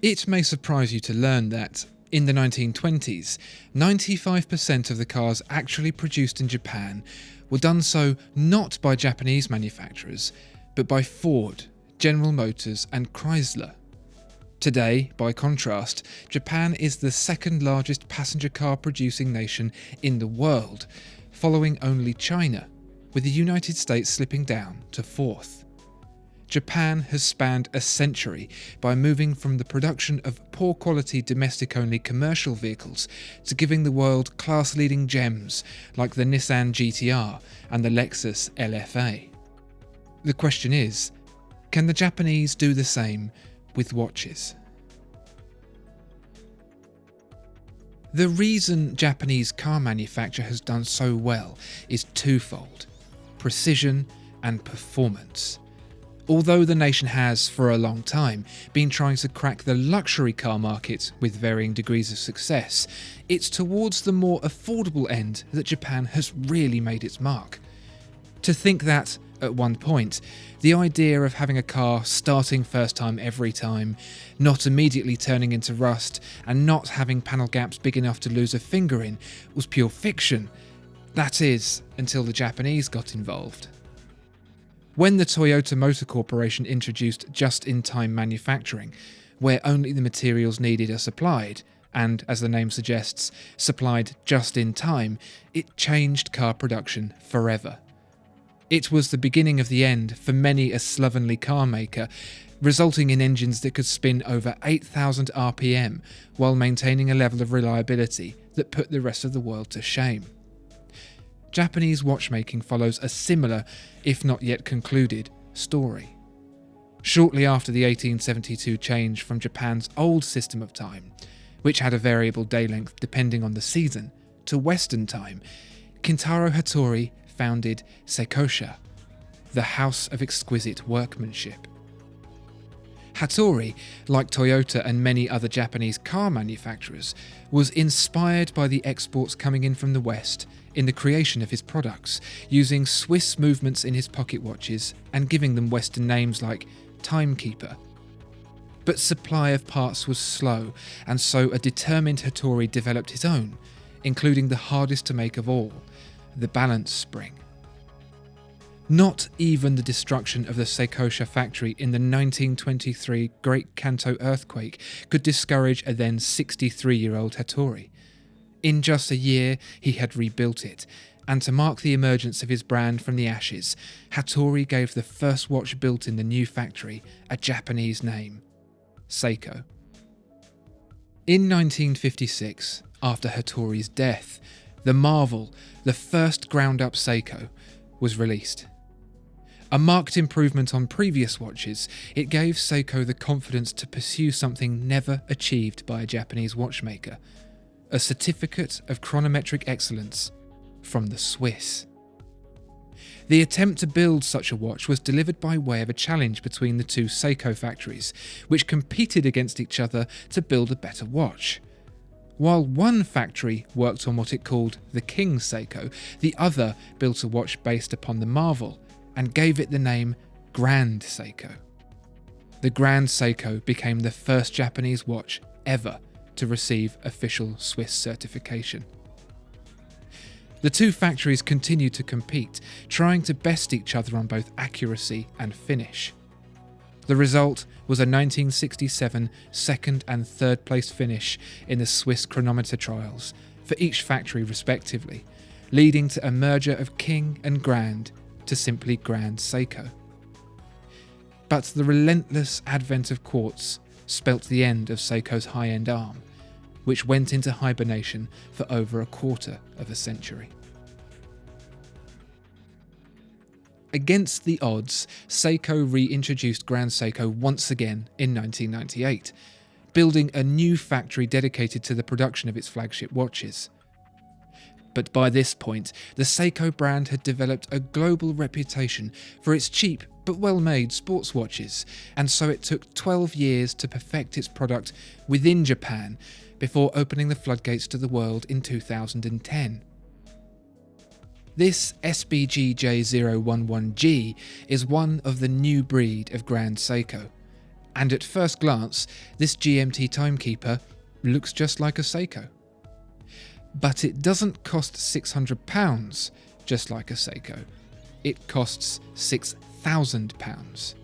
It may surprise you to learn that, in the 1920s, 95% of the cars actually produced in Japan were done so not by Japanese manufacturers, but by Ford, General Motors and Chrysler. Today, by contrast, Japan is the second largest passenger car producing nation in the world, following only China, with the United States slipping down to fourth. Japan has spanned a century by moving from the production of poor quality domestic-only commercial vehicles to giving the world class-leading gems like the Nissan GT-R and the Lexus LFA. The question is, can the Japanese do the same with watches? The reason Japanese car manufacture has done so well is twofold: precision and performance. Although the nation has, for a long time, been trying to crack the luxury car market with varying degrees of success, it's towards the more affordable end that Japan has really made its mark. To think that, at one point, the idea of having a car starting first time every time, not immediately turning into rust, and not having panel gaps big enough to lose a finger in was pure fiction. That is, until the Japanese got involved. When the Toyota Motor Corporation introduced just-in-time manufacturing, where only the materials needed are supplied, and, as the name suggests, supplied just in time, it changed car production forever. It was the beginning of the end for many a slovenly car maker, resulting in engines that could spin over 8,000 RPM while maintaining a level of reliability that put the rest of the world to shame. Japanese watchmaking follows a similar, if not yet concluded, story. Shortly after the 1872 change from Japan's old system of time, which had a variable day length depending on the season, to Western time, Kintaro Hattori founded Seikosha, the house of exquisite workmanship. Hattori, like Toyota and many other Japanese car manufacturers, was inspired by the exports coming in from the West in the creation of his products, using Swiss movements in his pocket watches and giving them Western names like Timekeeper. But supply of parts was slow, and so a determined Hattori developed his own, including the hardest to make of all, the balance spring. Not even the destruction of the Seikosha factory in the 1923 Great Kanto earthquake could discourage a then 63-year-old Hattori. In just a year, he had rebuilt it, and to mark the emergence of his brand from the ashes, Hattori gave the first watch built in the new factory a Japanese name: Seiko. In 1956, after Hattori's death, the Marvel, the first ground-up Seiko, was released. A marked improvement on previous watches, it gave Seiko the confidence to pursue something never achieved by a Japanese watchmaker: a certificate of chronometric excellence from the Swiss. The attempt to build such a watch was delivered by way of a challenge between the two Seiko factories, which competed against each other to build a better watch. While one factory worked on what it called the King Seiko, the other built a watch based upon the Marvel and gave it the name Grand Seiko. The Grand Seiko became the first Japanese watch ever to receive official Swiss certification. The two factories continued to compete, trying to best each other on both accuracy and finish. The result was a 1967 second and third place finish in the Swiss chronometer trials, for each factory respectively, leading to a merger of King and Grand to simply Grand Seiko. But the relentless advent of quartz spelt the end of Seiko's high-end arm, which went into hibernation for over a quarter of a century. Against the odds, Seiko reintroduced Grand Seiko once again in 1998, building a new factory dedicated to the production of its flagship watches. But by this point, the Seiko brand had developed a global reputation for its cheap but well-made sports watches, and so it took 12 years to perfect its product within Japan before opening the floodgates to the world in 2010. This SBG J011G is one of the new breed of Grand Seiko, And at first glance, this GMT timekeeper looks just like a Seiko. But it doesn't cost £600 just like a Seiko. It costs £6,000.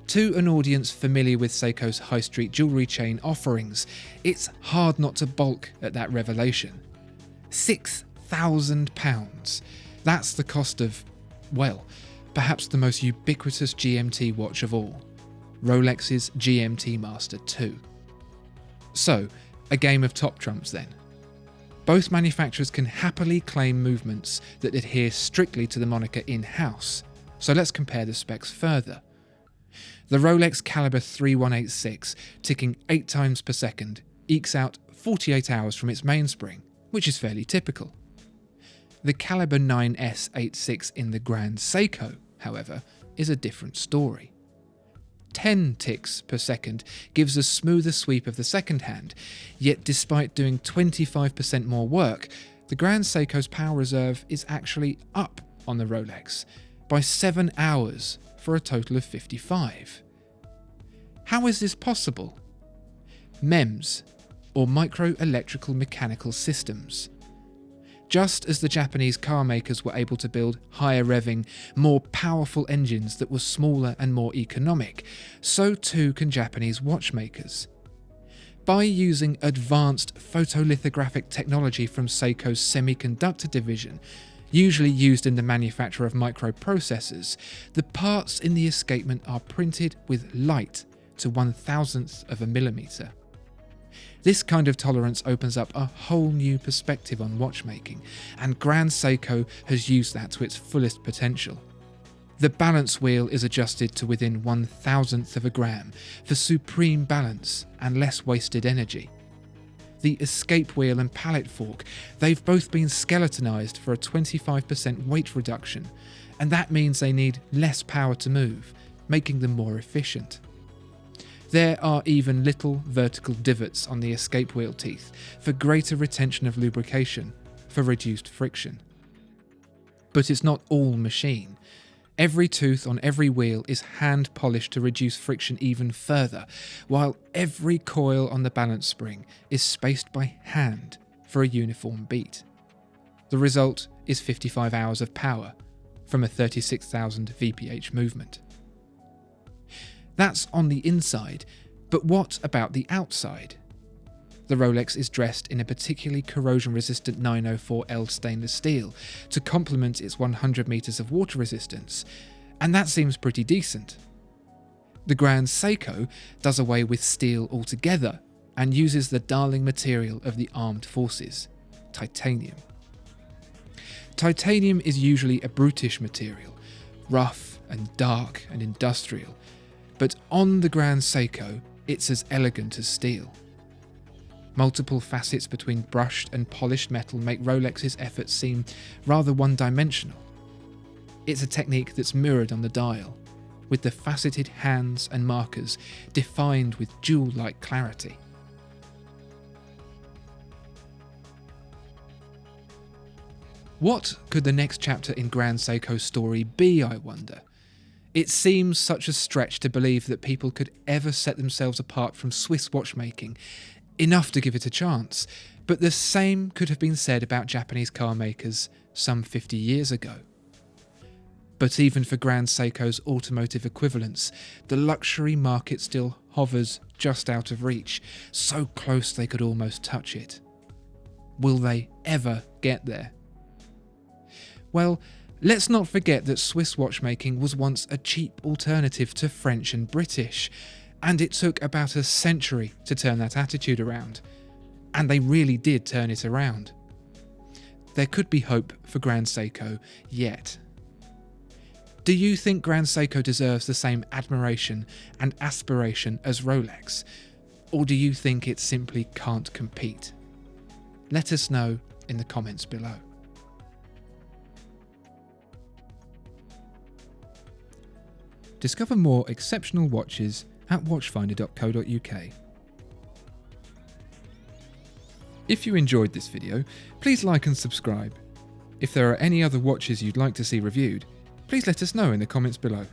To an audience familiar with Seiko's high street jewellery chain offerings, it's hard not to balk at that revelation. £6,000. That's the cost of, well, perhaps the most ubiquitous GMT watch of all, Rolex's GMT-Master II. So, a game of top trumps then. Both manufacturers can happily claim movements that adhere strictly to the moniker in-house, so let's compare the specs further. The Rolex Caliber 3186, ticking 8 times per second, ekes out 48 hours from its mainspring, which is fairly typical. The Caliber 9S86 in the Grand Seiko, however, is a different story. 10 ticks per second gives a smoother sweep of the second hand, yet despite doing 25% more work, the Grand Seiko's power reserve is actually up on the Rolex by 7 hours for a total of 55. How is this possible? MEMS, or micro-electrical mechanical systems. Just as the Japanese car makers were able to build higher revving, more powerful engines that were smaller and more economic, so too can Japanese watchmakers. By using advanced photolithographic technology from Seiko's semiconductor division, usually used in the manufacture of microprocessors, the parts in the escapement are printed with light to 1/1000th of a millimeter. This kind of tolerance opens up a whole new perspective on watchmaking, and Grand Seiko has used that to its fullest potential. The balance wheel is adjusted to within 1/1000th of a gram for supreme balance and less wasted energy. The escape wheel and pallet fork, they've both been skeletonized for a 25% weight reduction, and that means they need less power to move, making them more efficient. There are even little vertical divots on the escape wheel teeth for greater retention of lubrication, for reduced friction. But it's not all machine. Every tooth on every wheel is hand polished to reduce friction even further, while every coil on the balance spring is spaced by hand for a uniform beat. The result is 55 hours of power from a 36,000 VPH movement. That's on the inside, but what about the outside? The Rolex is dressed in a particularly corrosion-resistant 904L stainless steel to complement its 100 meters of water resistance, and that seems pretty decent. The Grand Seiko does away with steel altogether and uses the darling material of the armed forces, titanium. Titanium is usually a brutish material, rough and dark and industrial, but on the Grand Seiko, it's as elegant as steel. Multiple facets between brushed and polished metal make Rolex's efforts seem rather one-dimensional. It's a technique that's mirrored on the dial, with the faceted hands and markers defined with jewel-like clarity. What could the next chapter in Grand Seiko's story be, I wonder? It seems such a stretch to believe that people could ever set themselves apart from Swiss watchmaking, enough to give it a chance, but the same could have been said about Japanese car makers some 50 years ago. But even for Grand Seiko's automotive equivalents, the luxury market still hovers just out of reach, so close they could almost touch it. Will they ever get there? Well, let's not forget that Swiss watchmaking was once a cheap alternative to French and British, and it took about a century to turn that attitude around. And they really did turn it around. There could be hope for Grand Seiko yet. Do you think Grand Seiko deserves the same admiration and aspiration as Rolex, or do you think it simply can't compete? Let us know in the comments below. Discover more exceptional watches at watchfinder.co.uk. If you enjoyed this video, please like and subscribe. If there are any other watches you'd like to see reviewed, please let us know in the comments below.